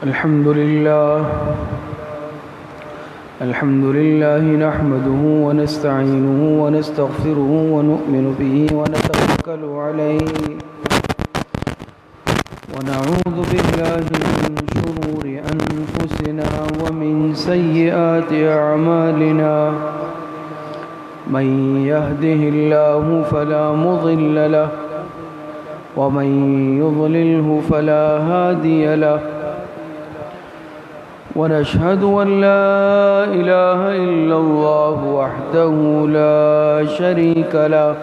الحمد لله نحمده ونستعينه ونستغفره ونؤمن به ونتوكل عليه ونعوذ بالله من شرور أنفسنا ومن سيئات أعمالنا من يهده الله فلا مضل له ومن يضلله فلا هادي له ونشهد أن لا إله إلا الله وحده لا شريك له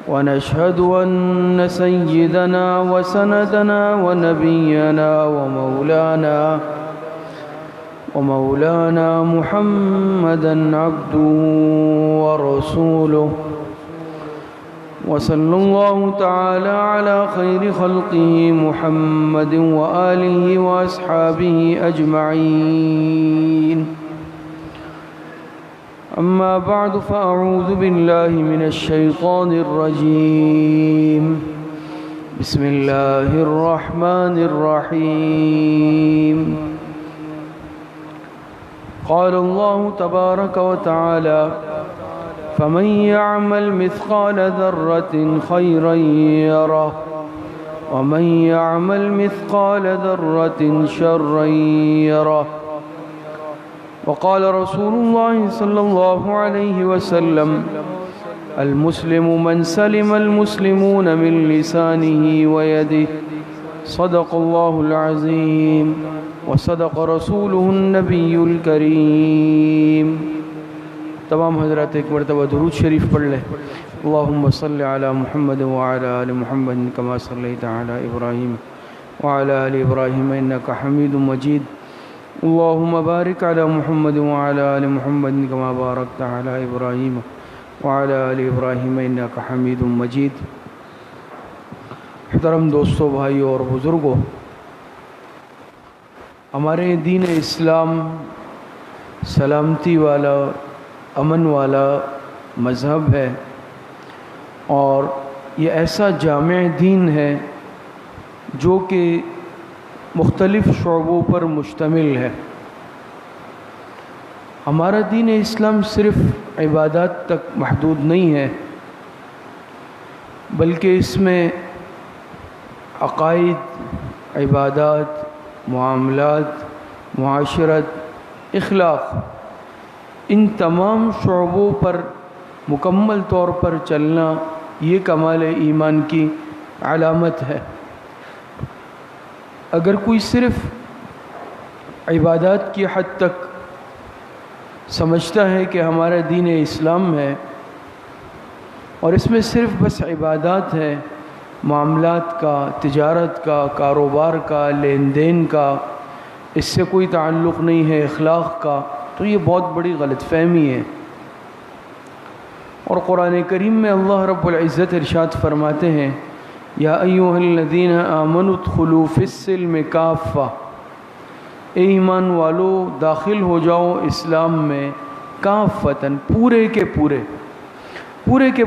ونشهد أن سيدنا وسندنا ونبينا ومولانا محمدا عبده ورسوله وصلى الله تعالى على خير خلقه محمد وآله وأصحابه أجمعين أما بعد فأعوذ بالله من الشيطان الرجيم بسم الله الرحمن الرحيم قال الله تبارك وتعالى فمن يعمل مثقال ذرة خيرا يره ومن يعمل مثقال ذرة شرا يره وقال رسول الله صلى الله عليه وسلم المسلم من سلم المسلمون من لسانه ويده صدق الله العظيم وصدق رسوله النبي الكريم. تمام حضرات ایک مرتبہ درود شریف پڑھ لیں. اللہم صلی علی محمد وعلی آل محمد کما صلیت علی ابراہیم وعلی آل ابراہیم انک حمید مجید. اللہم بارک علی محمد وعلی آل محمد کما بارکت علی ابراہیم وعلی آل ابراہیم انک حمید مجید. محترم دوستو، بھائیو اور بزرگوں، ہمارے دین اسلام سلامتی والا، امن والا مذہب ہے، اور یہ ایسا جامع دین ہے جو کہ مختلف شعبوں پر مشتمل ہے. ہمارا دین اسلام صرف عبادات تک محدود نہیں ہے، بلکہ اس میں عقائد، عبادات، معاملات، معاشرت، اخلاق، ان تمام شعبوں پر مکمل طور پر چلنا یہ کمال ایمان کی علامت ہے. اگر کوئی صرف عبادات کی حد تک سمجھتا ہے کہ ہمارا دین اسلام ہے اور اس میں صرف بس عبادات ہے، معاملات کا، تجارت کا، کاروبار کا، لین دین کا، اس سے کوئی تعلق نہیں ہے اخلاق کا، تو یہ بہت بڑی غلط فہمی ہے. اور قرآن کریم میں اللہ رب العزت ارشاد فرماتے ہیں یا ایھا الذین آمنوا ادخلوا فی السلم کافہ، اے ایمان والو داخل ہو جاؤ اسلام میں کافتاً، پورے کے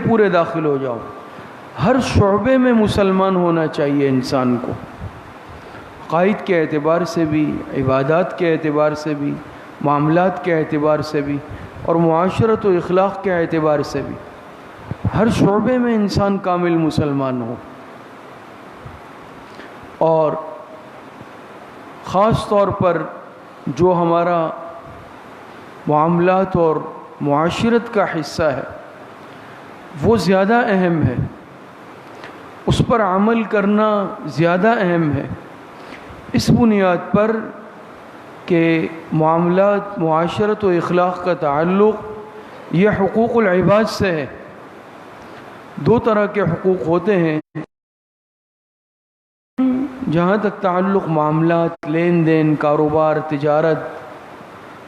پورے داخل ہو جاؤ. ہر شعبے میں مسلمان ہونا چاہیے انسان کو، عقائد کے اعتبار سے بھی، عبادات کے اعتبار سے بھی، معاملات کے اعتبار سے بھی، اور معاشرت و اخلاق کے اعتبار سے بھی. ہر شعبے میں انسان کامل مسلمان ہو. اور خاص طور پر جو ہمارا معاملات اور معاشرت کا حصہ ہے وہ زیادہ اہم ہے، اس پر عمل کرنا زیادہ اہم ہے، اس بنیاد پر کہ معاملات، معاشرت و اخلاق کا تعلق یہ حقوق العباد سے ہے. دو طرح کے حقوق ہوتے ہیں. جہاں تک تعلق معاملات، لین دین، کاروبار، تجارت،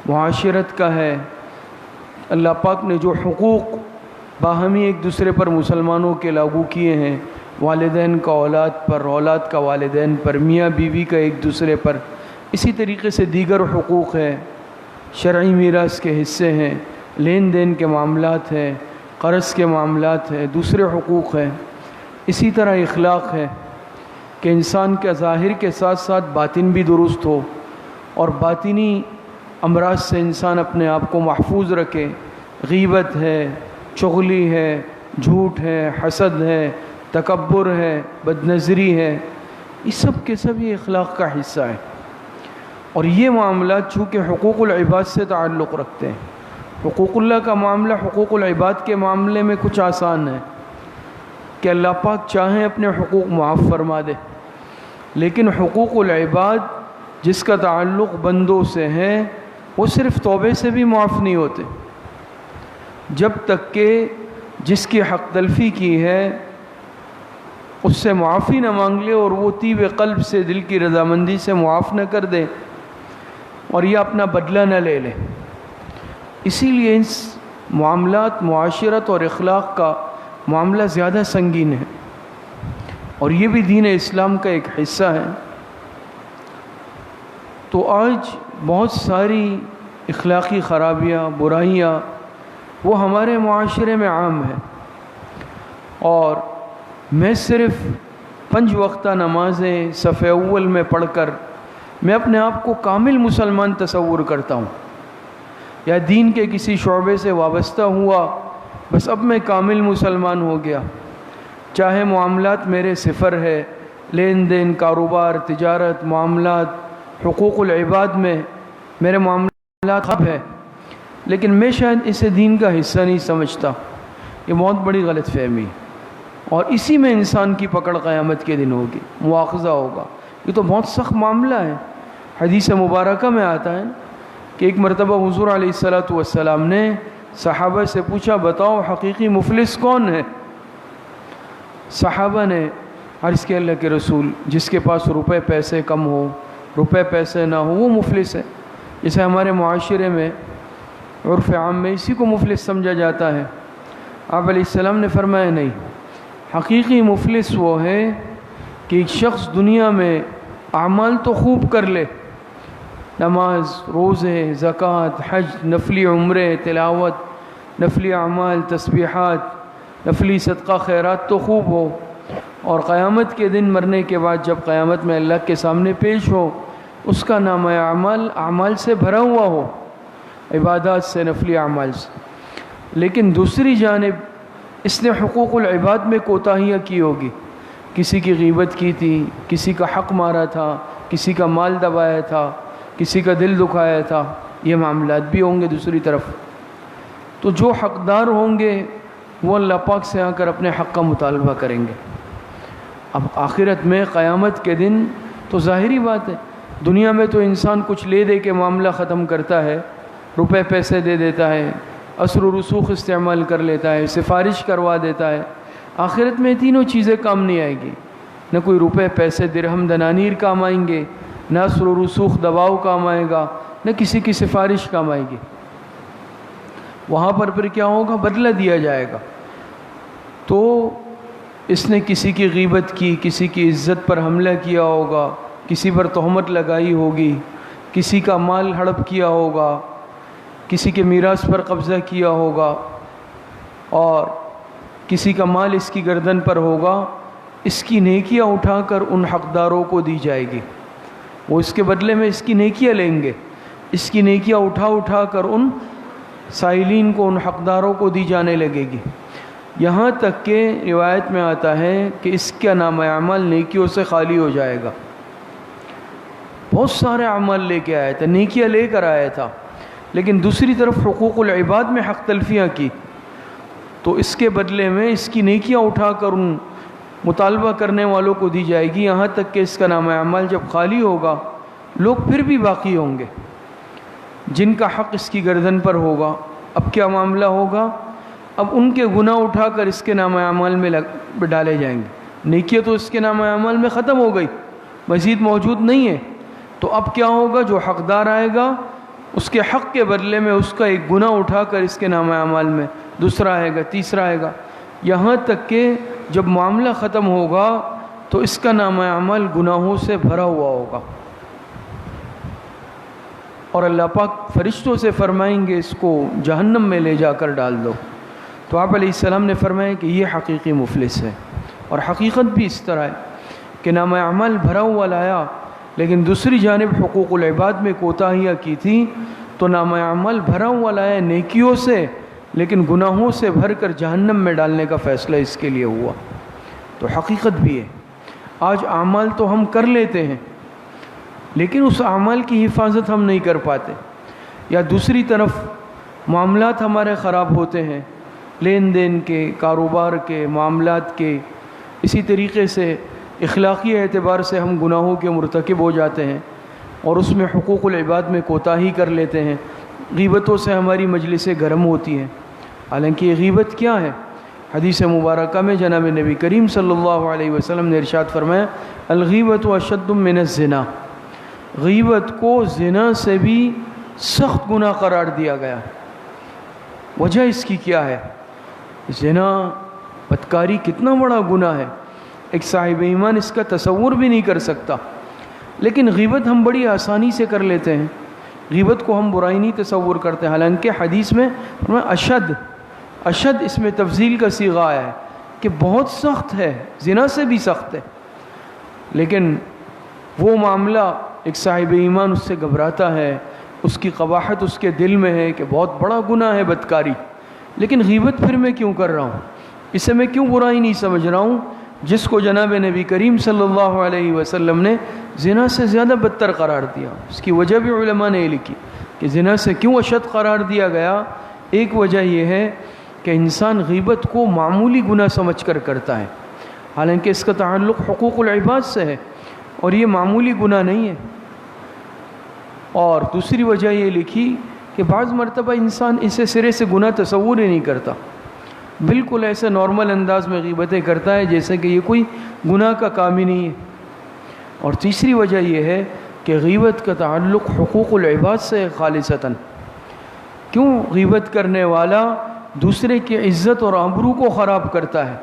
معاشرت کا ہے، اللہ پاک نے جو حقوق باہمی ایک دوسرے پر مسلمانوں کے لاگو کیے ہیں، والدین کا اولاد پر، اولاد کا والدین پر، میاں بیوی کا ایک دوسرے پر، اسی طریقے سے دیگر حقوق ہیں، شرعی میراث کے حصے ہیں، لین دین کے معاملات ہیں، قرض کے معاملات ہیں، دوسرے حقوق ہیں، اسی طرح اخلاق ہے کہ انسان کے ظاہر کے ساتھ ساتھ باطن بھی درست ہو، اور باطنی امراض سے انسان اپنے آپ کو محفوظ رکھے۔ غیبت ہے، چغلی ہے، جھوٹ ہے، حسد ہے، تکبر ہے، بدنظری ہے، یہ سب کے سب یہ اخلاق کا حصہ ہے۔ اور یہ معاملات چونکہ حقوق العباد سے تعلق رکھتے ہیں، حقوق اللہ کا معاملہ حقوق العباد کے معاملے میں کچھ آسان ہے کہ اللہ پاک چاہیں اپنے حقوق معاف فرما دے، لیکن حقوق العباد جس کا تعلق بندوں سے ہے وہ صرف توبے سے بھی معاف نہیں ہوتے، جب تک کہ جس کی حق تلفی کی ہے اس سے معافی نہ مانگ لے اور وہ طیب قلب سے دل کی رضامندی سے معاف نہ کر دے اور یہ اپنا بدلہ نہ لے لے۔ اسی لیے اس معاملات، معاشرت اور اخلاق کا معاملہ زیادہ سنگین ہے، اور یہ بھی دین اسلام کا ایک حصہ ہے۔ تو آج بہت ساری اخلاقی خرابیاں، برائیاں وہ ہمارے معاشرے میں عام ہیں، اور میں صرف 5 وقتہ نمازیں صف اول میں پڑھ کر میں اپنے آپ کو کامل مسلمان تصور کرتا ہوں، یا دین کے کسی شعبے سے وابستہ ہوا بس اب میں کامل مسلمان ہو گیا، چاہے معاملات میرے صفر ہے، لین دین، کاروبار، تجارت، معاملات، حقوق العباد میں میرے معاملات خراب ہے، لیکن میں شاید اسے دین کا حصہ نہیں سمجھتا۔ یہ بہت بڑی غلط فہمی، اور اسی میں انسان کی پکڑ قیامت کے دن ہوگی، مواخذہ ہوگا۔ یہ تو بہت سخت معاملہ ہے۔ حدیث مبارکہ میں آتا ہے کہ ایک مرتبہ حضور علیہ السلام نے صحابہ سے پوچھا، بتاؤ حقیقی مفلس کون ہے؟ صحابہ نے عرض کیا، اللہ کے رسول، جس کے پاس روپے پیسے کم ہو، روپے پیسے نہ ہو، وہ مفلس ہے۔ جیسے ہمارے معاشرے میں عرف عام میں اسی کو مفلس سمجھا جاتا ہے۔ آپ علیہ السلام نے فرمایا نہیں، حقیقی مفلس وہ ہے کہ ایک شخص دنیا میں اعمال تو خوب کر لے، نماز، روزے، زکوٰۃ، حج، نفلی عمرے، تلاوت، نفلی اعمال، تسبیحات، نفلی صدقہ خیرات تو خوب ہو، اور قیامت کے دن مرنے کے بعد جب قیامت میں اللہ کے سامنے پیش ہو، اس کا نام اعمال سے بھرا ہوا ہو، عبادات سے، نفلی اعمال سے، لیکن دوسری جانب اس نے حقوق العباد میں کوتاہیاں کی ہوگی، کسی کی غیبت کی تھی، کسی کا حق مارا تھا، کسی کا مال دبایا تھا، کسی کا دل دکھایا تھا، یہ معاملات بھی ہوں گے دوسری طرف۔ تو جو حقدار ہوں گے وہ اللہ پاک سے آ کر اپنے حق کا مطالبہ کریں گے۔ اب آخرت میں قیامت کے دن تو ظاہری بات ہے، دنیا میں تو انسان کچھ لے دے کے معاملہ ختم کرتا ہے، روپے پیسے دے دیتا ہے، اثر و رسوخ استعمال کر لیتا ہے، سفارش کروا دیتا ہے۔ آخرت میں تینوں چیزیں کام نہیں آئے گی، نہ کوئی روپے پیسے درہم دنانیر کام آئیں گے، نہ اثر و رسوخ دباؤ کام آئے گا، نہ کسی کی سفارش کام آئے گی۔ وہاں پر پھر کیا ہوگا؟ بدلہ دیا جائے گا۔ تو اس نے کسی کی غیبت کی، کسی کی عزت پر حملہ کیا ہوگا، کسی پر تہمت لگائی ہوگی، کسی کا مال ہڑپ کیا ہوگا، کسی کے میراث پر قبضہ کیا ہوگا، اور کسی کا مال اس کی گردن پر ہوگا، اس کی نیکیاں اٹھا کر ان حقداروں کو دی جائے گی، وہ اس کے بدلے میں اس کی نیکیاں لیں گے، اس کی نیکیاں اٹھا کر ان سائلین کو، ان حقداروں کو دی جانے لگے گی، یہاں تک کہ روایت میں آتا ہے کہ اس کا نام اعمال نیکیوں سے خالی ہو جائے گا۔ بہت سارے اعمال لے کے آیا تھا، نیکیاں لے کر آیا تھا، لیکن دوسری طرف حقوق العباد میں حق تلفیاں کی، تو اس کے بدلے میں اس کی نیکیاں اٹھا کر ان مطالبہ کرنے والوں کو دی جائے گی، یہاں تک کہ اس کا نام اعمال جب خالی ہوگا، لوگ پھر بھی باقی ہوں گے جن کا حق اس کی گردن پر ہوگا۔ اب کیا معاملہ ہوگا؟ اب ان کے گناہ اٹھا کر اس کے نام اعمال میں ڈالے جائیں گے، نیکیاں تو اس کے نام اعمال میں ختم ہو گئی، مزید موجود نہیں ہے، تو اب کیا ہوگا؟ جو حقدار آئے گا اس کے حق کے بدلے میں اس کا ایک گناہ اٹھا کر اس کے نام اعمال میں دوسرا آئے گا، تیسرا آئے گا، یہاں تک کہ جب معاملہ ختم ہوگا تو اس کا نام اعمال گناہوں سے بھرا ہوا ہوگا، اور اللہ پاک فرشتوں سے فرمائیں گے اس کو جہنم میں لے جا کر ڈال دو۔ تو آپ علیہ السلام نے فرمایا کہ یہ حقیقی مفلس ہے، اور حقیقت بھی اس طرح ہے کہ نامہ اعمال بھرا ہوا لایا لیکن دوسری جانب حقوق العباد میں کوتاہیاں کی تھی، تو نامہ اعمال بھرا ہوا لایا نیکیوں سے لیکن گناہوں سے بھر کر جہنم میں ڈالنے کا فیصلہ اس کے لیے ہوا۔ تو حقیقت بھی ہے، آج اعمال تو ہم کر لیتے ہیں لیکن اس اعمال کی حفاظت ہم نہیں کر پاتے، یا دوسری طرف معاملات ہمارے خراب ہوتے ہیں، لین دین کے، کاروبار کے، معاملات کے، اسی طریقے سے اخلاقی اعتبار سے ہم گناہوں کے مرتکب ہو جاتے ہیں اور اس میں حقوق العباد میں کوتاہی کر لیتے ہیں۔ غیبتوں سے ہماری مجلسیں گرم ہوتی ہیں، حالانکہ یہ غیبت کیا ہے؟ حدیث مبارکہ میں جناب نبی کریم صلی اللہ علیہ وسلم نے ارشاد فرمایا الغیبت اشد من الزنا، غیبت کو زنا سے بھی سخت گناہ قرار دیا گیا۔ وجہ اس کی کیا ہے؟ زنا، بدکاری کتنا بڑا گناہ ہے، ایک صاحب ایمان اس کا تصور بھی نہیں کر سکتا، لیکن غیبت ہم بڑی آسانی سے کر لیتے ہیں، غیبت کو ہم برائی نہیں تصور کرتے، حالانکہ حدیث میں اشد اس میں تفضیل کا صیغہ آیا ہے کہ بہت سخت ہے، زنا سے بھی سخت ہے، لیکن وہ معاملہ ایک صاحب ایمان اس سے گھبراتا ہے، اس کی قباحت اس کے دل میں ہے کہ بہت بڑا گناہ ہے بدکاری، لیکن غیبت پھر میں کیوں کر رہا ہوں، اسے میں کیوں برائی نہیں سمجھ رہا ہوں، جس کو جناب نبی کریم صلی اللہ علیہ وسلم نے زنا سے زیادہ بدتر قرار دیا۔ اس کی وجہ بھی علماء نے لکھی کہ زنا سے کیوں اشد قرار دیا گیا۔ ایک وجہ یہ ہے کہ انسان غیبت کو معمولی گناہ سمجھ کر کرتا ہے، حالانکہ اس کا تعلق حقوق العباد سے ہے اور یہ معمولی گناہ نہیں ہے۔ اور دوسری وجہ یہ لکھی کہ بعض مرتبہ انسان اسے سرے سے گناہ تصور ہی نہیں کرتا، بالکل ایسے نارمل انداز میں غیبتیں کرتا ہے جیسے کہ یہ کوئی گناہ کا کام ہی نہیں ہے۔ اور تیسری وجہ یہ ہے کہ غیبت کا تعلق حقوق العباد سے خالصتاً، کیوں؟ غیبت کرنے والا دوسرے کی عزت اور آبرو کو خراب کرتا ہے۔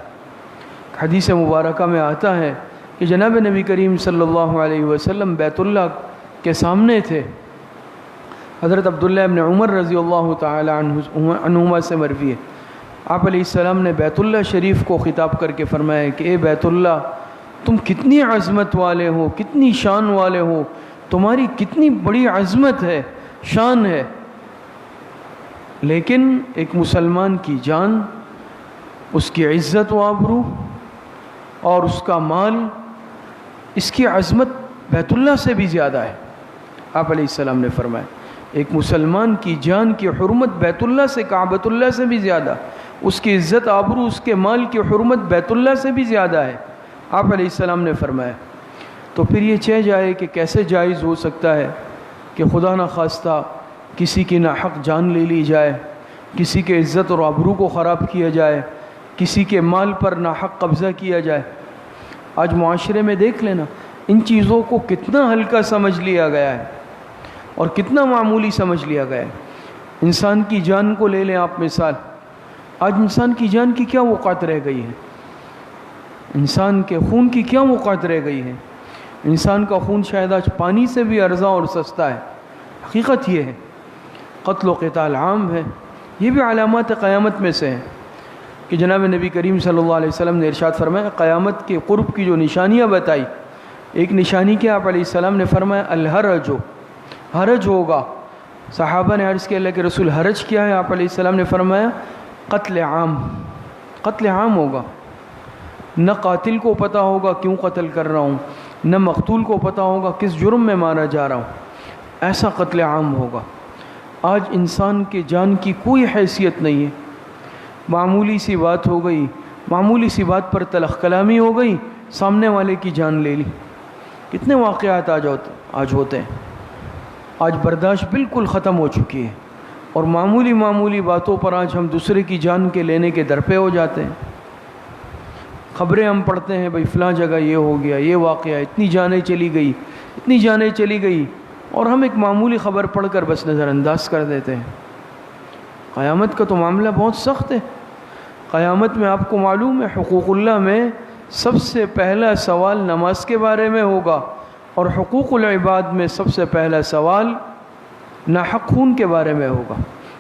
حدیث مبارکہ میں آتا ہے کہ جناب نبی کریم صلی اللہ علیہ وسلم بیت اللہ کے سامنے تھے، حضرت عبداللہ ابن عمر رضی اللہ تعالی عنہما سے مروی ہے، آپ علیہ السلام نے بیت اللہ شریف کو خطاب کر کے فرمایا کہ اے بیت اللہ، تم کتنی عظمت والے ہو، کتنی شان والے ہو، تمہاری کتنی بڑی عظمت ہے، شان ہے، لیکن ایک مسلمان کی جان، اس کی عزت و آبرو اور اس کا مال، اس کی عظمت بیت اللہ سے بھی زیادہ ہے۔ آپ علیہ السلام نے فرمایا ایک مسلمان کی جان کی حرمت بیت اللہ سے، کعبۃ اللہ سے بھی زیادہ، اس کی عزت آبرو، اس کے مال کی حرمت بیت اللہ سے بھی زیادہ ہے، آپ علیہ السلام نے فرمایا۔ تو پھر یہ چہ جائے کہ کیسے جائز ہو سکتا ہے کہ خدا نخواستہ کسی کی ناحق جان لے لی جائے، کسی کے عزت اور آبرو کو خراب کیا جائے، کسی کے مال پر ناحق قبضہ کیا جائے۔ آج معاشرے میں دیکھ لینا ان چیزوں کو کتنا ہلکا سمجھ لیا گیا ہے اور کتنا معمولی سمجھ لیا گیا ہے۔ انسان کی جان کو لے لیں آپ مثال، آج انسان کی جان کی کیا اوقات رہ گئی ہے، انسان کے خون کی کیا اوقات رہ گئی ہے؟ انسان کا خون شاید آج پانی سے بھی ارزاں اور سستا ہے۔ حقیقت یہ ہے قتل و قتال عام ہے، یہ بھی علامات قیامت میں سے ہے کہ جناب نبی کریم صلی اللہ علیہ وسلم نے ارشاد فرمایا قیامت کے قرب کی جو نشانیاں بتائی، ایک نشانی کیا؟ آپ علیہ السلام نے فرمایا الحرج، حرج ہوگا۔ صحابہ نے عرض کیا اللہ کے رسول حرج کیا ہے؟ آپ علیہ السلام نے فرمایا قتل عام، قتل عام ہوگا، نہ قاتل کو پتہ ہوگا کیوں قتل کر رہا ہوں، نہ مقتول کو پتہ ہوگا کس جرم میں مارا جا رہا ہوں، ایسا قتل عام ہوگا۔ آج انسان کے جان کی کوئی حیثیت نہیں ہے، معمولی سی بات ہو گئی، معمولی سی بات پر تلخ کلامی ہو گئی، سامنے والے کی جان لے لی۔ کتنے واقعات آج ہوتے ہیں، آج برداشت بالکل ختم ہو چکی ہے اور معمولی باتوں پر آج ہم دوسرے کی جان کے لینے کے درپے ہو جاتے ہیں۔ خبریں ہم پڑھتے ہیں بھئی فلاں جگہ یہ ہو گیا، یہ واقعہ، اتنی جانیں چلی گئی، اور ہم ایک معمولی خبر پڑھ کر بس نظر انداز کر دیتے ہیں۔ قیامت کا تو معاملہ بہت سخت ہے۔ قیامت میں آپ کو معلوم ہے حقوق اللہ میں سب سے پہلا سوال نماز کے بارے میں ہوگا، اور حقوق العباد میں سب سے پہلا سوال ناحق خون کے بارے میں ہوگا۔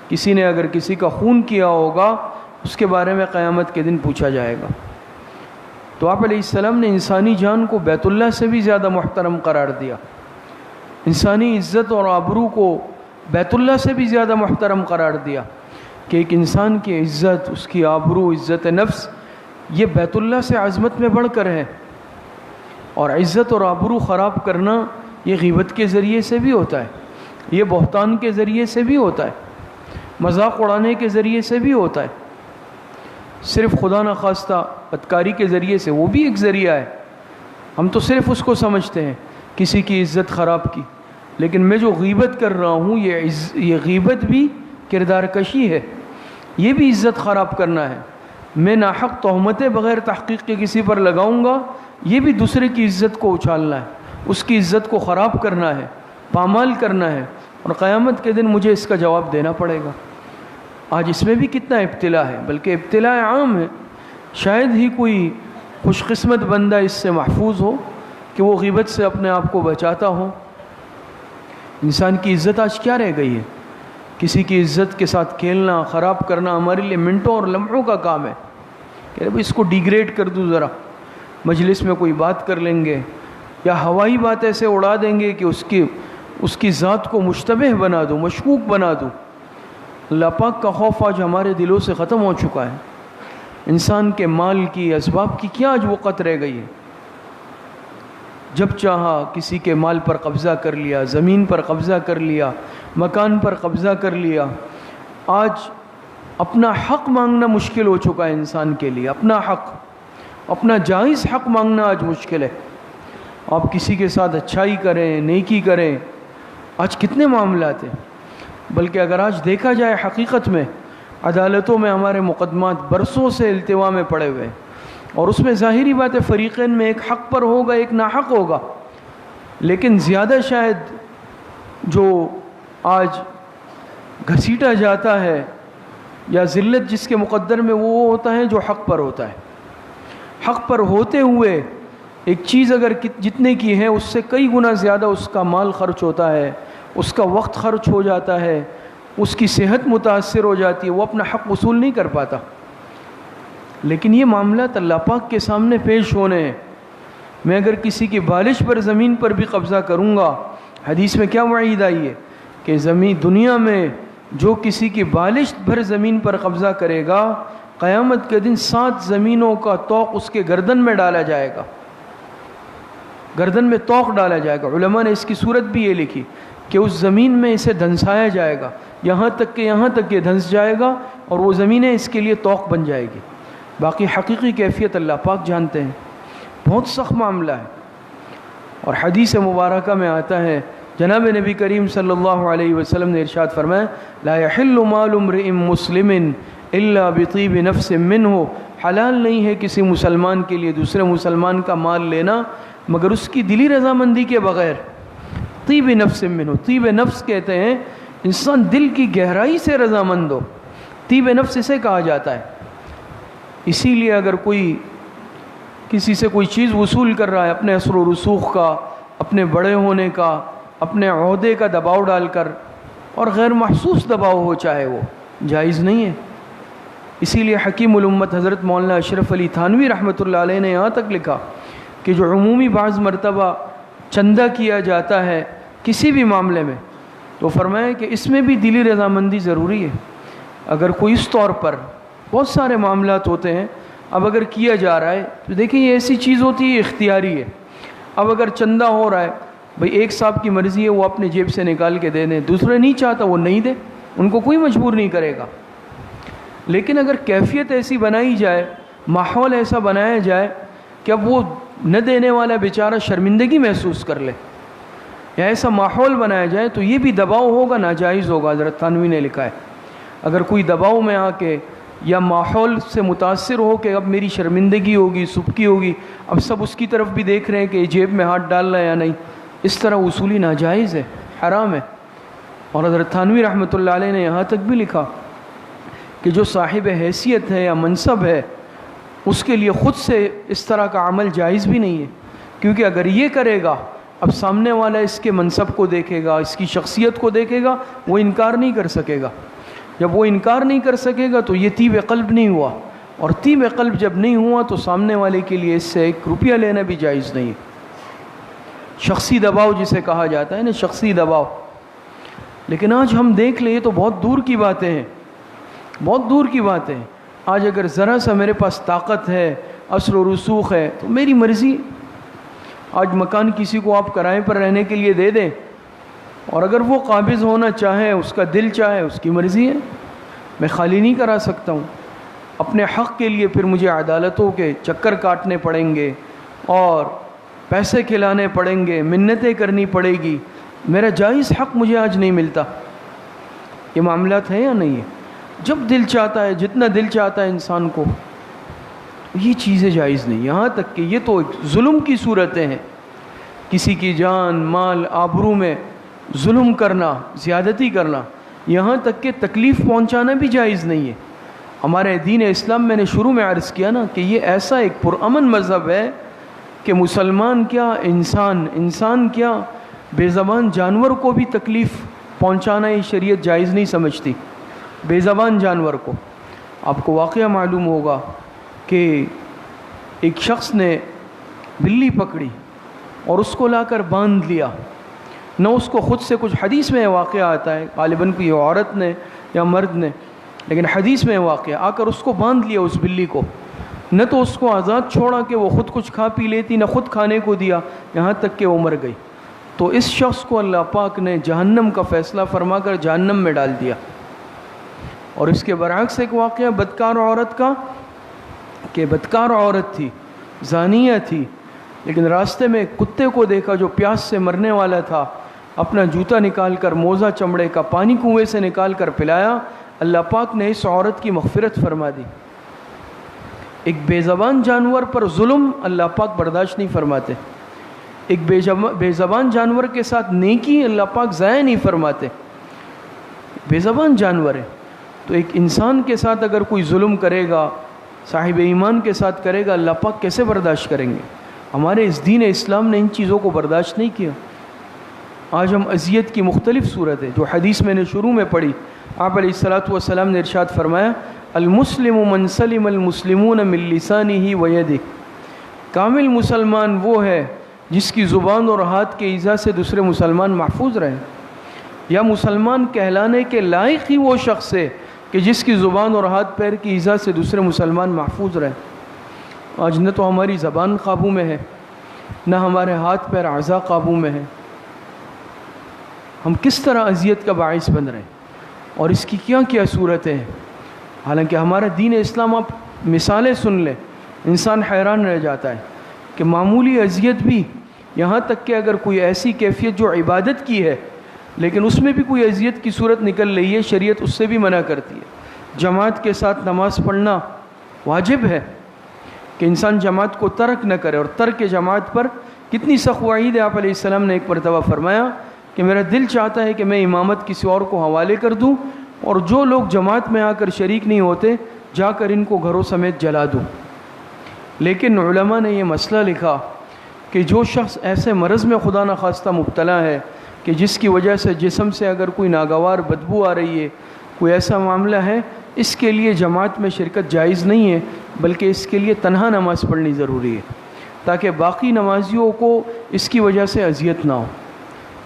کسی نے اگر کسی کا خون کیا ہوگا اس کے بارے میں قیامت کے دن پوچھا جائے گا۔ تو آپ علیہ السلام نے انسانی جان کو بیت اللہ سے بھی زیادہ محترم قرار دیا، انسانی عزت اور آبرو کو بیت اللہ سے بھی زیادہ محترم قرار دیا، کہ ایک انسان کی عزت، اس کی آبرو، عزت نفس، یہ بیت اللہ سے عظمت میں بڑھ کر ہے۔ اور عزت اور آبرو خراب کرنا یہ غیبت کے ذریعے سے بھی ہوتا ہے، یہ بہتان کے ذریعے سے بھی ہوتا ہے، مذاق اڑانے کے ذریعے سے بھی ہوتا ہے، صرف خدا نخواستہ بدکاری کے ذریعے سے، وہ بھی ایک ذریعہ ہے۔ ہم تو صرف اس کو سمجھتے ہیں کسی کی عزت خراب کی، لیکن میں جو غیبت کر رہا ہوں یہ غیبت بھی کردار کشی ہے، یہ بھی عزت خراب کرنا ہے۔ میں ناحق تہمتیں بغیر تحقیق کے کسی پر لگاؤں گا، یہ بھی دوسرے کی عزت کو اچھالنا ہے، اس کی عزت کو خراب کرنا ہے، پامال کرنا ہے، اور قیامت کے دن مجھے اس کا جواب دینا پڑے گا۔ آج اس میں بھی کتنا ابتلا ہے، بلکہ ابتلا عام ہے۔ شاید ہی کوئی خوش قسمت بندہ اس سے محفوظ ہو کہ وہ غیبت سے اپنے آپ کو بچاتا ہو۔ انسان کی عزت آج کیا رہ گئی ہے؟ کسی کی عزت کے ساتھ کھیلنا، خراب کرنا ہمارے لیے منٹوں اور لمحوں کا کام ہے، کہ بھئی اس کو ڈیگریڈ کر دوں، ذرا مجلس میں کوئی بات کر لیں گے یا ہوائی بات ایسے اڑا دیں گے کہ اس کی ذات کو مشتبہ بنا دوں، مشکوک بنا دوں۔ اللہ پاک کا خوف آج ہمارے دلوں سے ختم ہو چکا ہے۔ انسان کے مال کی، اسباب کی کیا آج وقت رہ گئی ہے؟ جب چاہا کسی کے مال پر قبضہ کر لیا، زمین پر قبضہ کر لیا، مکان پر قبضہ کر لیا۔ آج اپنا حق مانگنا مشکل ہو چکا ہے انسان کے لیے، اپنا حق، اپنا جائز حق مانگنا آج مشکل ہے۔ آپ کسی کے ساتھ اچھائی کریں، نیکی کریں، آج کتنے معاملات ہیں۔ بلکہ اگر آج دیکھا جائے حقیقت میں عدالتوں میں ہمارے مقدمات برسوں سے التوا میں پڑے ہوئے ہیں، اور اس میں ظاہری بات ہے فریقین میں ایک حق پر ہوگا، ایک ناحق ہوگا، لیکن زیادہ شاید جو آج گھسیٹا جاتا ہے یا ذلت جس کے مقدر میں وہ ہوتا ہے جو حق پر ہوتا ہے۔ حق پر ہوتے ہوئے ایک چیز اگر جتنے کی ہے اس سے کئی گنا زیادہ اس کا مال خرچ ہوتا ہے، اس کا وقت خرچ ہو جاتا ہے، اس کی صحت متاثر ہو جاتی ہے، وہ اپنا حق وصول نہیں کر پاتا۔ لیکن یہ معاملات اللہ پاک کے سامنے پیش ہونے ہیں۔ میں اگر کسی کی بالش پر زمین پر بھی قبضہ کروں گا، حدیث میں کیا وعید آئی ہے کہ دنیا میں جو کسی کی بالش بھر زمین پر قبضہ کرے گا، قیامت کے دن 7 زمینوں کا طوق اس کے گردن میں ڈالا جائے گا، گردن میں طوق ڈالا جائے گا۔ علماء نے اس کی صورت بھی یہ لکھی کہ اس زمین میں اسے دھنسایا جائے گا، یہاں تک کہ یہ دھنس جائے گا اور وہ زمینیں اس کے لیے طوق بن جائے گی۔ باقی حقیقی کیفیت اللہ پاک جانتے ہیں، بہت سخت معاملہ ہے۔ اور حدیث مبارکہ میں آتا ہے، جناب نبی کریم صلی اللہ علیہ وسلم نے ارشاد فرمایا، لا يحل مال امرئ مسلم الا بطیب نفس منہ، حلال نہیں ہے کسی مسلمان کے لیے دوسرے مسلمان کا مال لینا مگر اس کی دلی رضامندی کے بغیر۔ طیب نفس منہ، طیب نفس کہتے ہیں انسان دل کی گہرائی سے رضامند ہو، طیب نفس اسے کہا جاتا ہے۔ اسی لیے اگر کوئی کسی سے کوئی چیز وصول کر رہا ہے اپنے اثر و رسوخ کا، اپنے بڑے ہونے کا، اپنے عہدے کا دباؤ ڈال کر، اور غیر محسوس دباؤ ہو چاہے، وہ جائز نہیں ہے۔ اسی لیے حکیم الامت حضرت مولانا اشرف علی تھانوی رحمۃ اللہ علیہ نے یہاں تک لکھا کہ جو عمومی بعض مرتبہ چندہ کیا جاتا ہے کسی بھی معاملے میں، تو فرمایا کہ اس میں بھی دلی رضامندی ضروری ہے۔ اگر کوئی اس طور پر، بہت سارے معاملات ہوتے ہیں، اب اگر کیا جا رہا ہے تو دیکھیں یہ ایسی چیز ہوتی ہے اختیاری ہے۔ اب اگر چندہ ہو رہا ہے، بھئی ایک صاحب کی مرضی ہے وہ اپنے جیب سے نکال کے دے دیں، دوسرے نہیں چاہتا وہ نہیں دے، ان کو کوئی مجبور نہیں کرے گا۔ لیکن اگر کیفیت ایسی بنائی جائے، ماحول ایسا بنایا جائے کہ اب وہ نہ دینے والا بیچارہ شرمندگی محسوس کر لے، یا ایسا ماحول بنایا جائے، تو یہ بھی دباؤ ہوگا، ناجائز ہوگا۔ حضرت تھانوی نے لکھا ہے اگر کوئی دباؤ میں آ کے یا ماحول سے متاثر ہو کہ اب میری شرمندگی ہوگی، سبکی ہوگی، اب سب اس کی طرف بھی دیکھ رہے ہیں کہ جیب میں ہاتھ ڈال رہا ہے یا نہیں، اس طرح وصولی ناجائز ہے، حرام ہے۔ اور حضرت تھانوی رحمۃ اللہ علیہ نے یہاں تک بھی لکھا کہ جو صاحب حیثیت ہے یا منصب ہے اس کے لیے خود سے اس طرح کا عمل جائز بھی نہیں ہے، کیونکہ اگر یہ کرے گا اب سامنے والا اس کے منصب کو دیکھے گا، اس کی شخصیت کو دیکھے گا، وہ انکار نہیں کر سکے گا۔ جب وہ انکار نہیں کر سکے گا تو یہ طیب قلب نہیں ہوا، اور طیب قلب جب نہیں ہوا تو سامنے والے کے لیے اس سے 1 روپیہ لینا بھی جائز نہیں ہے۔ شخصی دباؤ جسے کہا جاتا ہے نا، شخصی دباؤ۔ لیکن آج ہم دیکھ لیں، یہ تو بہت دور کی باتیں ہیں، بہت دور کی باتیں ہیں۔ آج اگر ذرا سا میرے پاس طاقت ہے، اثر و رسوخ ہے، تو میری مرضی، آج مکان کسی کو آپ کرائے پر رہنے کے لیے دے دیں، اور اگر وہ قابض ہونا چاہے، اس کا دل چاہے، اس کی مرضی ہے، میں خالی نہیں کرا سکتا ہوں۔ اپنے حق کے لیے پھر مجھے عدالتوں کے چکر کاٹنے پڑیں گے اور پیسے کھلانے پڑیں گے، منتیں کرنی پڑے گی، میرا جائز حق مجھے آج نہیں ملتا۔ یہ معاملات ہیں یا نہیں ہے؟ جب دل چاہتا ہے، جتنا دل چاہتا ہے انسان کو، یہ چیزیں جائز نہیں۔ یہاں تک کہ یہ تو ایک ظلم کی صورتیں ہیں، کسی کی جان، مال، آبرو میں ظلم کرنا، زیادتی کرنا، یہاں تک کہ تکلیف پہنچانا بھی جائز نہیں ہے۔ ہمارے دین اسلام، میں نے شروع میں عرض کیا نا کہ یہ ایسا ایک پرامن مذہب ہے کہ مسلمان کیا، انسان کیا، بے زبان جانور کو بھی تکلیف پہنچانا یہ شریعت جائز نہیں سمجھتی۔ بے زبان جانور کو، آپ کو واقعہ معلوم ہوگا کہ ایک شخص نے بلی پکڑی اور اس کو لا کر باندھ لیا، نہ اس کو خود سے کچھ، حدیث میں واقعہ آتا ہے، غالباً کوئی عورت نے یا مرد نے، لیکن حدیث میں واقعہ آ کر اس کو باندھ لیا، اس بلی کو، نہ تو اس کو آزاد چھوڑا کہ وہ خود کچھ کھا پی لیتی، نہ خود کھانے کو دیا، یہاں تک کہ وہ مر گئی۔ تو اس شخص کو اللہ پاک نے جہنم کا فیصلہ فرما کر جہنم میں ڈال دیا۔ اور اس کے برعکس ایک واقعہ بدکار عورت کا، کہ بدکار عورت تھی، زانیہ تھی، لیکن راستے میں ایک کتے کو دیکھا جو پیاس سے مرنے والا تھا، اپنا جوتا نکال کر، موزہ چمڑے کا، پانی کنویں سے نکال کر پلایا، اللہ پاک نے اس عورت کی مغفرت فرما دی۔ ایک بے زبان جانور پر ظلم اللہ پاک برداشت نہیں فرماتے، ایک بے زبان جانور کے ساتھ نیکی اللہ پاک ضائع نہیں فرماتے۔ بے زبان جانور ہے، تو ایک انسان کے ساتھ اگر کوئی ظلم کرے گا، صاحب ایمان کے ساتھ کرے گا، اللہ پاک کیسے برداشت کریں گے؟ ہمارے اس دین اسلام نے ان چیزوں کو برداشت نہیں کیا۔ آج ہم اذیت کی مختلف صورتیں، جو حدیث میں نے شروع میں پڑھی، آپ علیہ الصلاۃ والسلام نے ارشاد فرمایا، المسلم من سلم المسلمون من لسانہ ویدہ، کامل مسلمان وہ ہے جس کی زبان اور ہاتھ کے ایذا سے دوسرے مسلمان محفوظ رہیں، یا مسلمان کہلانے کے لائق ہی وہ شخص ہے کہ جس کی زبان اور ہاتھ پیر کی ایذا سے دوسرے مسلمان محفوظ رہیں۔ آج نہ تو ہماری زبان قابو میں ہے، نہ ہمارے ہاتھ پیر اعضاء قابو میں ہے، ہم کس طرح اذیت کا باعث بن رہے ہیں، اور اس کی کیا کیا صورتیں ہیں۔ حالانکہ ہمارا دین اسلام، آپ مثالیں سن لیں، انسان حیران رہ جاتا ہے کہ معمولی اذیت بھی، یہاں تک کہ اگر کوئی ایسی کیفیت جو عبادت کی ہے لیکن اس میں بھی کوئی اذیت کی صورت نکل رہی ہے، شریعت اس سے بھی منع کرتی ہے۔ جماعت کے ساتھ نماز پڑھنا واجب ہے کہ انسان جماعت کو ترک نہ کرے، اور ترک جماعت پر کتنی سخت وعید ہے۔ آپ علیہ السلام نے ایک مرتبہ فرمایا کہ میرا دل چاہتا ہے کہ میں امامت کسی اور کو حوالے کر دوں، اور جو لوگ جماعت میں آ کر شریک نہیں ہوتے، جا کر ان کو گھروں سمیت جلا دوں۔ لیکن علماء نے یہ مسئلہ لکھا کہ جو شخص ایسے مرض میں خدا نخواستہ مبتلا ہے کہ جس کی وجہ سے جسم سے اگر کوئی ناگوار بدبو آ رہی ہے، کوئی ایسا معاملہ ہے، اس کے لیے جماعت میں شرکت جائز نہیں ہے، بلکہ اس کے لیے تنہا نماز پڑھنی ضروری ہے، تاکہ باقی نمازیوں کو اس کی وجہ سے اذیت نہ ہو۔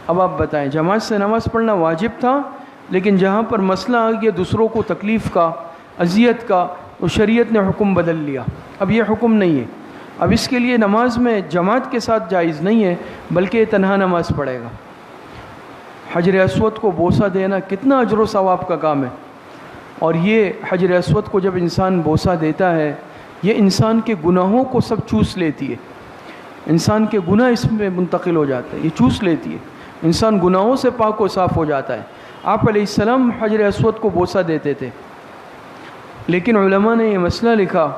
اب آپ بتائیں، جماعت سے نماز پڑھنا واجب تھا، لیکن جہاں پر مسئلہ آ گیا دوسروں کو تکلیف کا، اذیت کا، تو شریعت نے حکم بدل لیا، اب یہ حکم نہیں ہے، اب اس کے لیے نماز میں جماعت کے ساتھ جائز نہیں ہے، بلکہ تنہا نماز پڑھے گا۔ حجر اسود کو بوسہ دینا کتنا اجر و ثواب کا کام ہے، اور یہ حجر اسود کو جب انسان بوسہ دیتا ہے، یہ انسان کے گناہوں کو سب چوس لیتی ہے، انسان کے گناہ اس میں منتقل ہو جاتے ہیں، یہ چوس لیتی ہے، انسان گناہوں سے پاک و صاف ہو جاتا ہے۔ آپ علیہ السلام حجر اسود کو بوسہ دیتے تھے، لیکن علماء نے یہ مسئلہ لکھا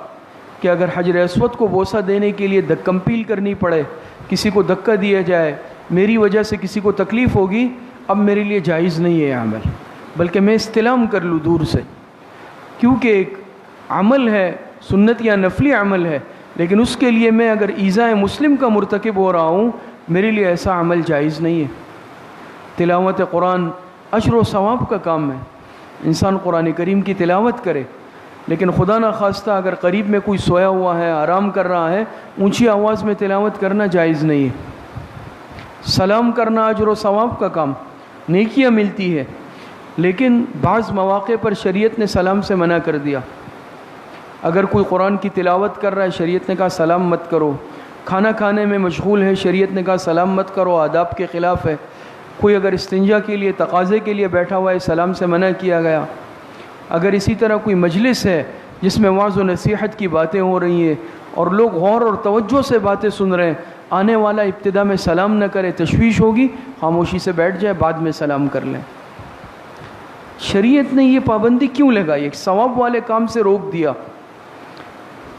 کہ اگر حجر اسود کو بوسہ دینے کے لیے کمپیل کرنی پڑے، کسی کو دھکا دیا جائے، میری وجہ سے کسی کو تکلیف ہوگی، اب میرے لیے جائز نہیں ہے عمل، بلکہ میں استلام کر لوں دور سے، کیونکہ ایک عمل ہے، سنت یا نفلی عمل ہے، لیکن اس کے لیے میں اگر ایذاء مسلم کا مرتکب ہو رہا ہوں، میرے لیے ایسا عمل جائز نہیں ہے۔ تلاوت قرآن اجر و ثواب کا کام ہے، انسان قرآن کریم کی تلاوت کرے، لیکن خدا نخواستہ اگر قریب میں کوئی سویا ہوا ہے، آرام کر رہا ہے، اونچی آواز میں تلاوت کرنا جائز نہیں ہے۔ سلام کرنا اجر و ثواب کا کام، نیکیاں ملتی ہے، لیکن بعض مواقع پر شریعت نے سلام سے منع کر دیا۔ اگر کوئی قرآن کی تلاوت کر رہا ہے، شریعت نے کہا سلام مت کرو۔ کھانا کھانے میں مشغول ہے، شریعت نے کہا سلام مت کرو، آداب کے خلاف ہے۔ کوئی اگر استنجا کے لیے، تقاضے کے لیے بیٹھا ہوا ہے، سلام سے منع کیا گیا۔ اگر اسی طرح کوئی مجلس ہے جس میں وعظ و نصیحت کی باتیں ہو رہی ہیں اور لوگ غور اور توجہ سے باتیں سن رہے ہیں، آنے والا ابتدا میں سلام نہ کرے، تشویش ہوگی، خاموشی سے بیٹھ جائے، بعد میں سلام کر لیں۔ شریعت نے یہ پابندی کیوں لگائی؟ ایک ثواب والے کام سے روک دیا،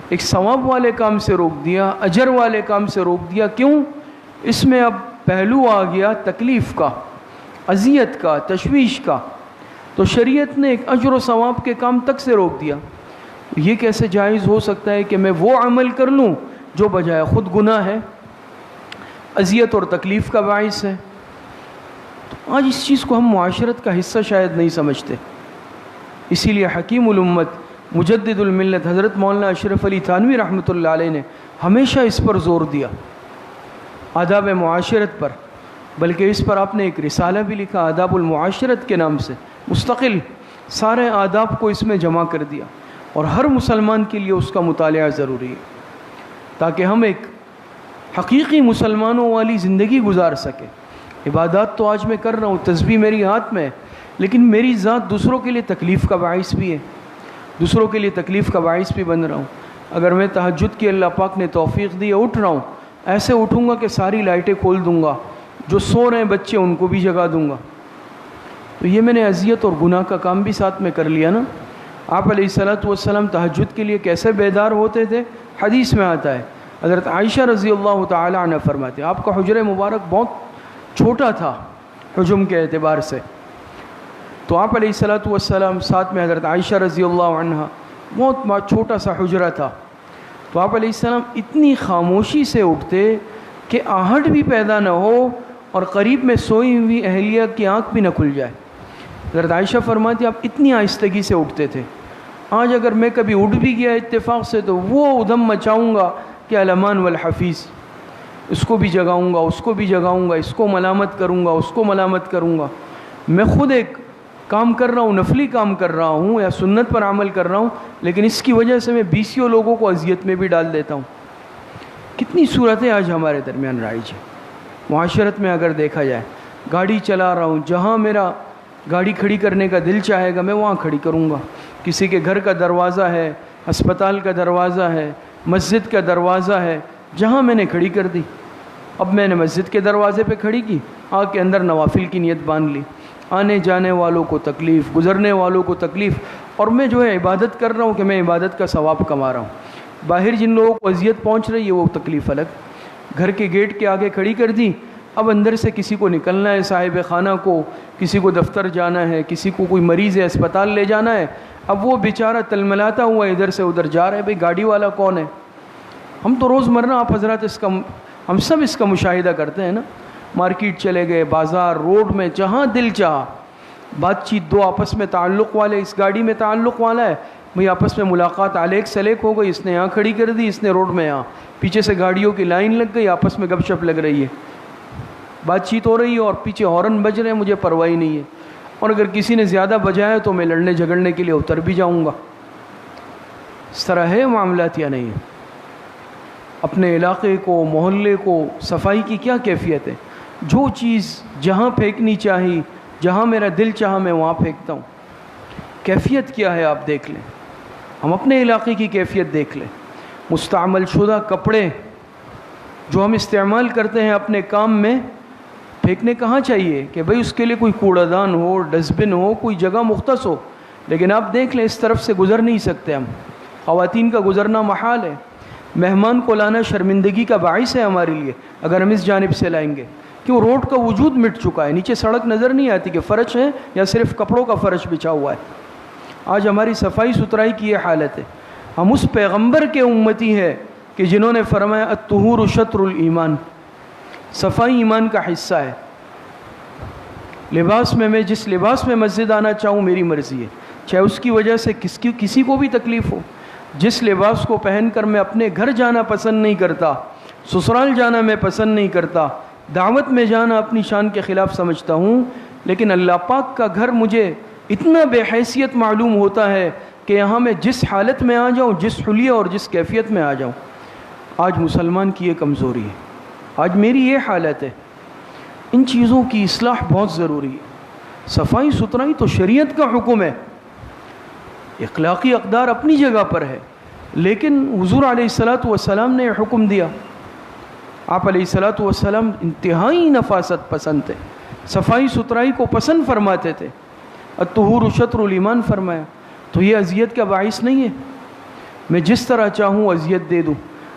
ایک ثواب والے کام سے روک دیا، اجر والے کام سے روک دیا۔ کیوں؟ اس میں اب پہلو آ گیا تکلیف کا، اذیت کا، تشویش کا، تو شریعت نے ایک اجر و ثواب کے کام تک سے روک دیا۔ یہ کیسے جائز ہو سکتا ہے کہ میں وہ عمل کر لوں جو بجائے خود گناہ ہے، اذیت اور تکلیف کا باعث ہے؟ تو آج اس چیز کو ہم معاشرت کا حصہ شاید نہیں سمجھتے۔ اسی لیے حکیم الامت مجدد الملت حضرت مولانا اشرف علی تھانوی رحمۃ اللہ علیہ نے ہمیشہ اس پر زور دیا، آداب معاشرت پر، بلکہ اس پر آپ نے ایک رسالہ بھی لکھا آداب المعاشرت کے نام سے، مستقل سارے آداب کو اس میں جمع کر دیا، اور ہر مسلمان کے لیے اس کا مطالعہ ضروری ہے تاکہ ہم ایک حقیقی مسلمانوں والی زندگی گزار سکیں۔ عبادات تو آج میں کر رہا ہوں، تسبیح میری ہاتھ میں ہے، لیکن میری ذات دوسروں کے لیے تکلیف کا باعث بھی ہے، دوسروں کے لیے تکلیف کا باعث بھی بن رہا ہوں۔ اگر میں تہجد کی اللہ پاک نے توفیق دی، اٹھ رہا ہوں، ایسے اٹھوں گا کہ ساری لائٹیں کھول دوں گا، جو سو رہے ہیں بچے ان کو بھی جگا دوں گا، تو یہ میں نے اذیت اور گناہ کا کام بھی ساتھ میں کر لیا نا۔ آپ علیہ الصلوۃ والسلام تہجد کے لیے کیسے بیدار ہوتے تھے؟ حدیث میں آتا ہے، حضرت عائشہ رضی اللہ تعالی عنہ فرماتے ہیں آپ کا حجرہ مبارک بہت چھوٹا تھا حجم کے اعتبار سے، تو آپ علیہ الصلوۃ والسلام ساتھ میں حضرت عائشہ رضی اللہ عنہ، بہت چھوٹا سا حجرہ تھا، تو آپ علیہ السلام اتنی خاموشی سے اٹھتے کہ آہٹ بھی پیدا نہ ہو اور قریب میں سوئی ہوئی اہلیہ کی آنکھ بھی نہ کھل جائے۔ حضرت عائشہ فرماتی آپ اتنی آہستگی سے اٹھتے تھے۔ آج اگر میں کبھی اٹھ بھی گیا اتفاق سے تو وہ ادھم مچاؤں گا کہ الامان والحفیظ، اس کو بھی جگاؤں گا، اس کو بھی جگاؤں گا، اس کو ملامت کروں گا، اس کو ملامت کروں گا۔ میں خود ایک کام کر رہا ہوں، نفلی کام کر رہا ہوں یا سنت پر عمل کر رہا ہوں، لیکن اس کی وجہ سے میں بیسیوں لوگوں کو اذیت میں بھی ڈال دیتا ہوں۔ کتنی صورتیں آج ہمارے درمیان رائج ہیں۔ معاشرت میں اگر دیکھا جائے، گاڑی چلا رہا ہوں، جہاں میرا گاڑی کھڑی کرنے کا دل چاہے گا میں وہاں کھڑی کروں گا۔ کسی کے گھر کا دروازہ ہے، ہسپتال کا دروازہ ہے، مسجد کا دروازہ ہے، جہاں میں نے کھڑی کر دی۔ اب میں نے مسجد کے دروازے پہ کھڑی کی، آ کے اندر نوافل کی نیت باندھ لی، آنے جانے والوں کو تکلیف، گزرنے والوں کو تکلیف، اور میں جو ہے عبادت کر رہا ہوں کہ میں عبادت کا ثواب کما رہا ہوں۔ باہر جن لوگوں کو اذیت پہنچ رہی ہے وہ تکلیف الگ۔ گھر کے گیٹ کے آگے کھڑی کر دی، اب اندر سے کسی کو نکلنا ہے، صاحب خانہ کو، کسی کو دفتر جانا ہے، کسی کو کوئی مریض ہے اسپتال لے جانا ہے، اب وہ بیچارہ تلملاتا ہوا ادھر سے ادھر جا رہا ہے، بھئی گاڑی والا کون ہے؟ ہم تو روزمرہ آپ حضرات ہم سب اس کا مشاہدہ کرتے ہیں نا، مارکیٹ چلے گئے، بازار، روڈ میں، جہاں دل چاہا، بات چیت دو آپس میں تعلق والے، اس گاڑی میں تعلق والا ہے، بھئی آپس میں ملاقات علیک سلیک ہو گئی، اس نے یہاں کھڑی کر دی، اس نے روڈ میں یہاں، پیچھے سے گاڑیوں کی لائن لگ گئی، آپس میں گپ شپ لگ رہی ہے، بات چیت ہو رہی ہے اور پیچھے ہارن بج رہے ہیں، مجھے پرواہ ہی نہیں ہے، اور اگر کسی نے زیادہ بجایا تو میں لڑنے جھگڑنے کے لیے اتر بھی جاؤں گا۔ اس طرح ہے معاملات یا نہیں؟ اپنے علاقے کو، محلے کو صفائی کی کیا کیفیت ہے؟ جو چیز جہاں پھینکنی چاہیے، جہاں میرا دل چاہا میں وہاں پھینکتا ہوں۔ کیفیت کیا ہے آپ دیکھ لیں، ہم اپنے علاقے کی کیفیت دیکھ لیں۔ مستعمل شدہ کپڑے جو ہم استعمال کرتے ہیں اپنے کام میں، پھینکنے کہاں چاہیے کہ بھئی اس کے لیے کوئی کوڑا دان ہو، ڈسٹ بن ہو، کوئی جگہ مختص ہو، لیکن آپ دیکھ لیں اس طرف سے گزر نہیں سکتے ہم، خواتین کا گزرنا محال ہے، مہمان کو لانا شرمندگی کا باعث ہے ہمارے لیے اگر ہم اس جانب سے لائیں گے، کیوں روڈ کا وجود مٹ چکا ہے، نیچے سڑک نظر نہیں آتی کہ فرش ہے یا صرف کپڑوں کا فرش بچھا ہوا ہے۔ آج ہماری صفائی ستھرائی کی یہ حالت ہے۔ ہم اس پیغمبر کے امتی ہیں کہ جنہوں نے فرمایا الطہور شطر الایمان، صفائی ایمان کا حصہ ہے۔ لباس میں جس لباس میں مسجد آنا چاہوں میری مرضی ہے، چاہے اس کی وجہ سے کسی کو بھی تکلیف ہو۔ جس لباس کو پہن کر میں اپنے گھر جانا پسند نہیں کرتا، سسرال جانا میں پسند نہیں کرتا، دعوت میں جانا اپنی شان کے خلاف سمجھتا ہوں، لیکن اللہ پاک کا گھر مجھے اتنا بے حیثیت معلوم ہوتا ہے کہ یہاں میں جس حالت میں آ جاؤں، جس حلیہ اور جس کیفیت میں آ جاؤں۔ آج مسلمان کی یہ کمزوری ہے، آج میری یہ حالت ہے۔ ان چیزوں کی اصلاح بہت ضروری ہے۔ صفائی ستھرائی تو شریعت کا حکم ہے، اخلاقی اقدار اپنی جگہ پر ہے، لیکن حضور علیہ الصلاۃ والسلام نے حکم دیا۔ آپ علیہ الصلاۃ والسلام انتہائی نفاست پسند تھے، صفائی ستھرائی کو پسند فرماتے تھے، الطہور شطر الایمان فرمایا۔ تو یہ اذیت کا باعث نہیں ہے، میں جس طرح چاہوں اذیت دے دوں۔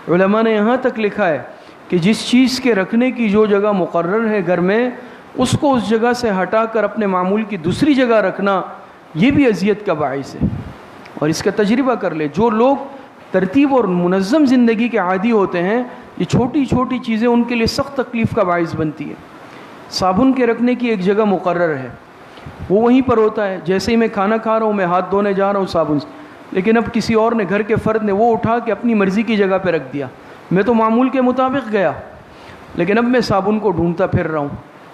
علماء نے یہاں تک لکھا ہے کہ جس چیز کے رکھنے کی جو جگہ مقرر ہے گھر میں، اس کو اس جگہ سے ہٹا کر اپنے معمول کی دوسری جگہ رکھنا، یہ بھی اذیت کا باعث ہے۔ اور اس کا تجربہ کر لے، جو لوگ ترتیب اور منظم زندگی کے عادی ہوتے ہیں، یہ چھوٹی چھوٹی چیزیں ان کے لیے سخت تکلیف کا باعث بنتی ہے۔ صابن کے رکھنے کی ایک جگہ مقرر ہے، وہ وہیں پر ہوتا ہے، جیسے ہی میں کھانا کھا رہا ہوں میں ہاتھ دھونے جا رہا ہوں صابن سے، لیکن اب کسی اور نے، گھر کے فرد نے وہ اٹھا کے اپنی مرضی کی جگہ پہ رکھ دیا۔ میں تو معمول کے مطابق گیا، لیکن اب میں صابن کو ڈھونڈتا پھر رہا ہوں،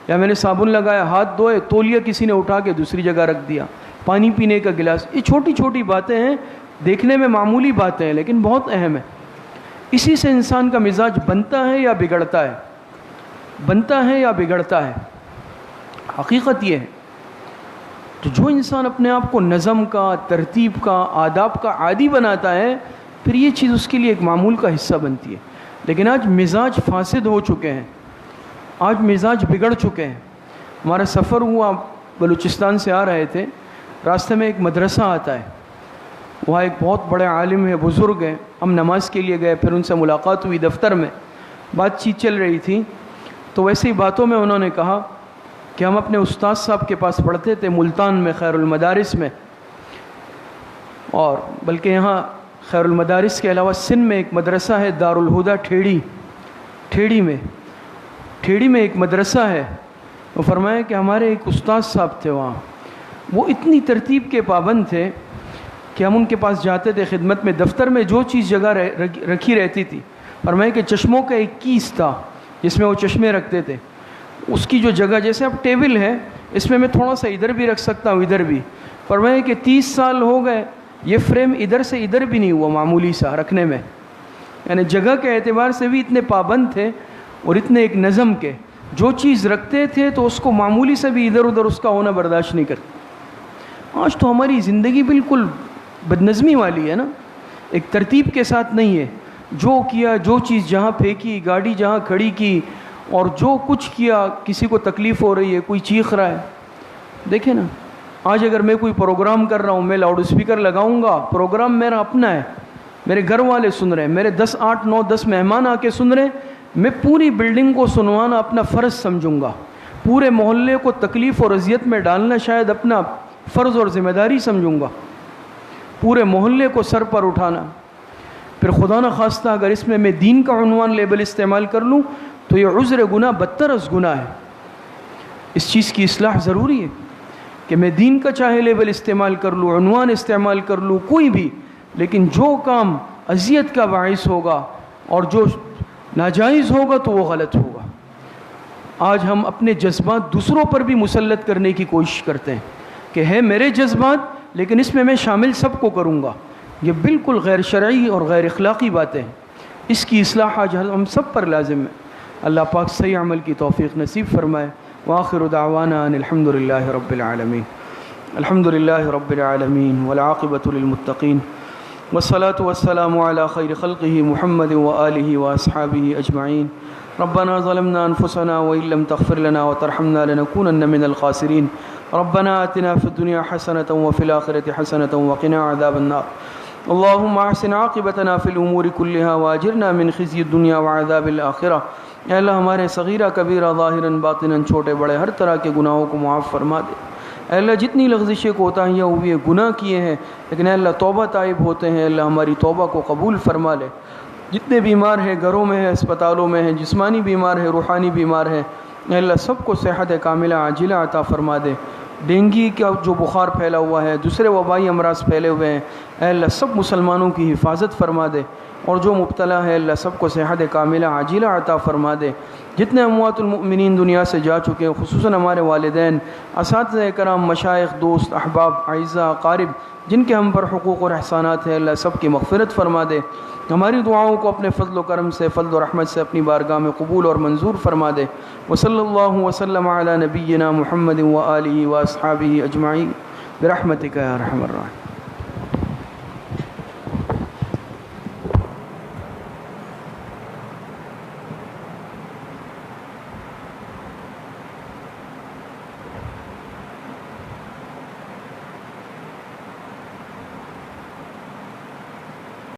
یا میں نے صابن لگایا، ہاتھ دھوئے، تولیہ کسی نے اٹھا کے دوسری جگہ رکھ دیا، پانی پینے کا گلاس۔ یہ چھوٹی چھوٹی باتیں ہیں، دیکھنے میں معمولی باتیں ہیں لیکن بہت اہم ہیں۔ اسی سے انسان کا مزاج بنتا ہے یا بگڑتا ہے، بنتا ہے یا بگڑتا ہے، حقیقت یہ ہے۔ تو جو انسان اپنے آپ کو نظم کا، ترتیب کا، آداب کا عادی بناتا ہے، پھر یہ چیز اس کے لیے ایک معمول کا حصہ بنتی ہے۔ لیکن آج مزاج فاسد ہو چکے ہیں، آج مزاج بگڑ چکے ہیں۔ ہمارا سفر ہوا، بلوچستان سے آ رہے تھے، راستے میں ایک مدرسہ آتا ہے، وہاں ایک بہت بڑے عالم ہے، بزرگ ہیں، ہم نماز کے لیے گئے، پھر ان سے ملاقات ہوئی دفتر میں، بات چیت چل رہی تھی، تو ویسے ہی باتوں میں انہوں نے کہا کہ ہم اپنے استاد صاحب کے پاس پڑھتے تھے ملتان میں، خیر المدارس میں، اور بلکہ یہاں خیر المدارس کے علاوہ سندھ میں ایک مدرسہ ہے دارالہدیٰ ٹھیڑی میں ایک مدرسہ ہے۔ وہ فرمایا کہ ہمارے ایک استاد صاحب تھے وہاں، وہ اتنی ترتیب کے پابند تھے کہ ہم ان کے پاس جاتے تھے خدمت میں، دفتر میں جو چیز جگہ رکھی رہتی تھی، فرمایا کہ چشموں کا ایک کیس تھا جس میں وہ چشمے رکھتے تھے، اس کی جو جگہ، جیسے اب ٹیبل ہے، اس میں تھوڑا سا ادھر بھی رکھ سکتا ہوں ادھر بھی، فرمایا کہ 30 سال ہو گئے یہ فریم ادھر سے ادھر بھی نہیں ہوا معمولی سا رکھنے میں، یعنی جگہ کے اعتبار سے بھی اتنے پابند تھے اور اتنے ایک نظم کے، جو چیز رکھتے تھے تو اس کو معمولی سے بھی ادھر ادھر اس کا ہونا برداشت نہیں کرتے۔ آج تو ہماری زندگی بالکل بدنظمی والی ہے نا، ایک ترتیب کے ساتھ نہیں ہے، جو کیا، جو چیز جہاں پھینکی، گاڑی جہاں کھڑی کی، اور جو کچھ کیا، کسی کو تکلیف ہو رہی ہے، کوئی چیخ رہا ہے۔ دیکھیں نا، آج اگر میں کوئی پروگرام کر رہا ہوں، میں لاؤڈ اسپیکر لگاؤں گا، پروگرام میرا اپنا ہے، میرے گھر والے سن رہے ہیں، میرے 10 8 9 10 مہمان آ کے سن رہے ہیں، میں پوری بلڈنگ کو سنوانا اپنا فرض سمجھوں گا، پورے محلے کو تکلیف اور اذیت میں ڈالنا شاید اپنا فرض اور ذمہ داری سمجھوں گا، پورے محلے کو سر پر اٹھانا۔ پھر خدا نہ خواستہ اگر اس میں دین کا عنوان لیبل استعمال کر لوں تو یہ عذر گناہ بدتر از گناہ ہے۔ اس چیز کی اصلاح ضروری ہے کہ میں دین کا چاہے لیبل استعمال کر لوں، عنوان استعمال کر لوں، کوئی بھی، لیکن جو کام اذیت کا باعث ہوگا اور جو ناجائز ہوگا تو وہ غلط ہوگا۔ آج ہم اپنے جذبات دوسروں پر بھی مسلط کرنے کی کوشش کرتے ہیں کہ ہے میرے جذبات، لیکن اس میں شامل سب کو کروں گا، یہ بالکل غیر شرعی اور غیر اخلاقی باتیں ہیں۔ اس کی اصلاح آج ہم سب پر لازم ہے۔ اللہ پاک صحیح عمل کی توفیق نصیب فرمائے۔ وآخر دعوانا ان الحمد للہ رب العالمین، الحمد للہ رب العالمین والعاقبۃ للمتقین، والصلاة والسلام علی خیر خلقہ محمد وآلہ واصحابہ اجمعین۔ ربنا ظلمنا انفسنا وإن لم تغفر لنا وترحمنا لنكونن من الخاسرین۔ ربنا آتنا في الدنيا حسنة وفي الآخرة حسنة وقنا عذاب النار۔ اللهم احسن عاقبتنا في الأمور كلها واجرنا من خزي الدنيا وعذاب الآخرة۔ اے اللہ ہمارے صغیرہ کبیرہ ظاہراً باطناً چھوٹے بڑے ہر طرح کے گناہوں کو معاف فرما دے۔ اے اللہ جتنی لغزشیں کوتاہیاں ہوئی ہیں، گناہ کیے ہیں، لیکن اے اللہ توبہ تائب ہوتے ہیں، اللہ ہماری توبہ کو قبول فرما لے۔ جتنے بیمار ہیں، گھروں میں ہیں، اسپتالوں میں ہیں، جسمانی بیمار ہیں، روحانی بیمار ہیں، اے اللہ سب کو صحت کاملہ عاجلہ عطا فرما دے۔ ڈینگی کا جو بخار پھیلا ہوا ہے، دوسرے وبائی امراض پھیلے ہوئے ہیں، اے اللہ سب مسلمانوں کی حفاظت فرما دے، اور جو مبتلا ہے اللہ سب کو صحت کاملہ عاجلہ عطا فرما دے۔ جتنے اموات المؤمنین دنیا سے جا چکے ہیں، خصوصاً ہمارے والدین، اساتذہ کرام، مشائخ، دوست، احباب، اعزاء، اقارب، جن کے ہم پر حقوق اور احسانات ہیں، اللہ سب کی مغفرت فرما دے۔ ہماری دعاؤں کو اپنے فضل و کرم سے، فضل و رحمت سے اپنی بارگاہ میں قبول اور منظور فرما دے۔ وصلی اللہ وسلم علی نبینا محمد وآلہ واصحابہ اجمعین برحمتک یا ارحم الراحمین۔